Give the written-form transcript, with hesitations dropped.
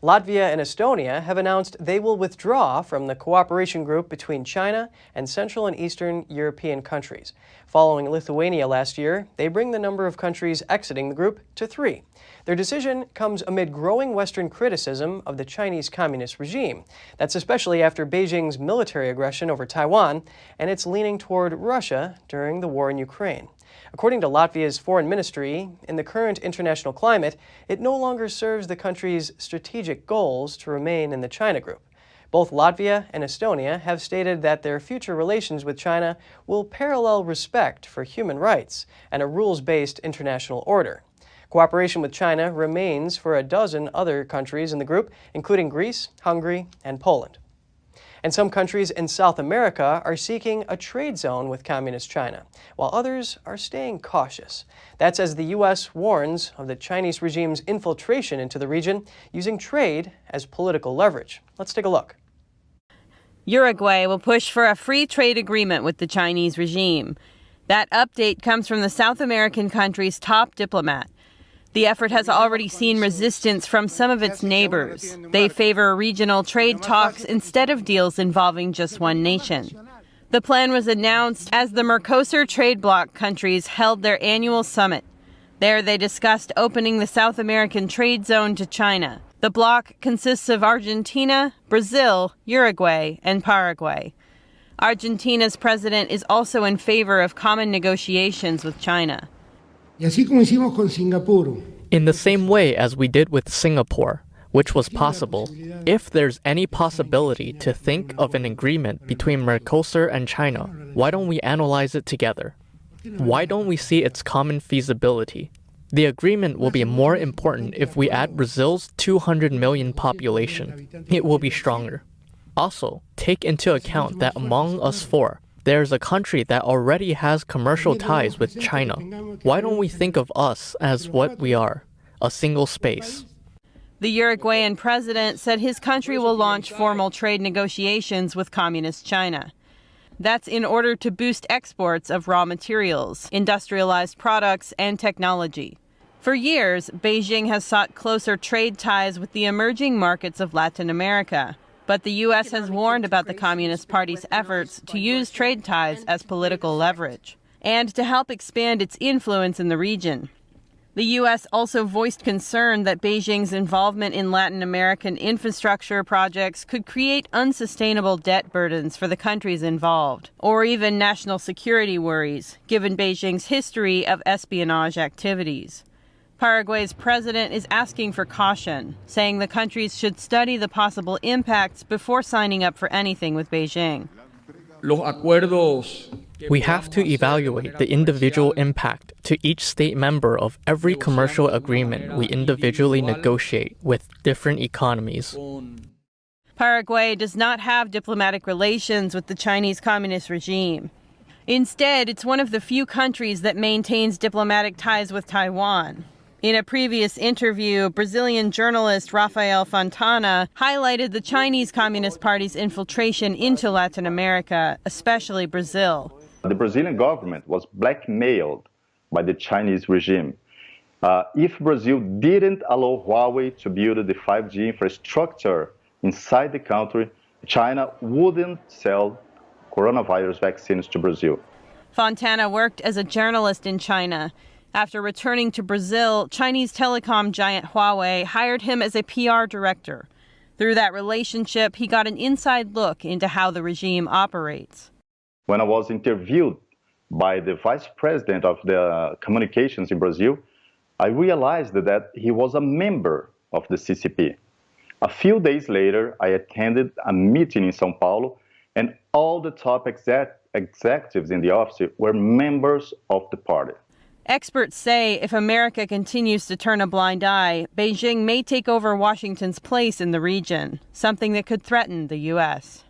Latvia and Estonia have announced they will withdraw from the cooperation group between China and Central and Eastern European countries. Following Lithuania last year, they bring the number of countries exiting the group to 3. Their decision comes amid growing Western criticism of the Chinese Communist regime. That's especially after Beijing's military aggression over Taiwan and its leaning toward Russia during the war in Ukraine. According to Latvia's foreign ministry, in the current international climate, it no longer serves the country's strategic goals to remain in the China group. Both Latvia and Estonia have stated that their future relations with China will parallel respect for human rights and a rules-based international order. Cooperation with China remains for a dozen other countries in the group, including Greece, Hungary, and Poland. And some countries in South America are seeking a trade zone with Communist China, while others are staying cautious. That's as the U.S. warns of the Chinese regime's infiltration into the region, using trade as political leverage. Let's take a look. Uruguay will push for a free trade agreement with the Chinese regime. That update comes from the South American country's top diplomat. The effort has already seen resistance from some of its neighbors. They favor regional trade talks instead of deals involving just one nation. The plan was announced as the Mercosur trade bloc countries held their annual summit. There they discussed opening the South American trade zone to China. The bloc consists of Argentina, Brazil, Uruguay, and Paraguay. Argentina's president is also in favor of common negotiations with China. In the same way as we did with Singapore, which was possible, if there's any possibility to think of an agreement between Mercosur and China, why don't we analyze it together? Why don't we see its common feasibility? The agreement will be more important if we add Brazil's 200 million population. It will be stronger. Also, take into account that among us four, there's a country that already has commercial ties with China. Why don't we think of us as what we are, a single space? The Uruguayan president said his country will launch formal trade negotiations with Communist China. That's in order to boost exports of raw materials, industrialized products, and technology. For years, Beijing has sought closer trade ties with the emerging markets of Latin America. But the U.S. has warned about the Communist Party's efforts to use trade ties as political leverage and to help expand its influence in the region. The U.S. also voiced concern that Beijing's involvement in Latin American infrastructure projects could create unsustainable debt burdens for the countries involved, or even national security worries, given Beijing's history of espionage activities. Paraguay's president is asking for caution, saying the countries should study the possible impacts before signing up for anything with Beijing. We have to evaluate the individual impact to each state member of every commercial agreement we individually negotiate with different economies. Paraguay does not have diplomatic relations with the Chinese Communist regime. Instead, it's one of the few countries that maintains diplomatic ties with Taiwan. In a previous interview, Brazilian journalist Rafael Fontana highlighted the Chinese Communist Party's infiltration into Latin America, especially Brazil. The Brazilian government was blackmailed by the Chinese regime. If Brazil didn't allow Huawei to build the 5G infrastructure inside the country, China wouldn't sell coronavirus vaccines to Brazil. Fontana worked as a journalist in China. After returning to Brazil, Chinese telecom giant Huawei hired him as a PR director. Through that relationship, he got an inside look into how the regime operates. When I was interviewed by the vice president of the communications in Brazil, I realized that he was a member of the CCP. A few days later, I attended a meeting in São Paulo, and all the top executives in the office were members of the party. Experts say if America continues to turn a blind eye, Beijing may take over Washington's place in the region, something that could threaten the U.S.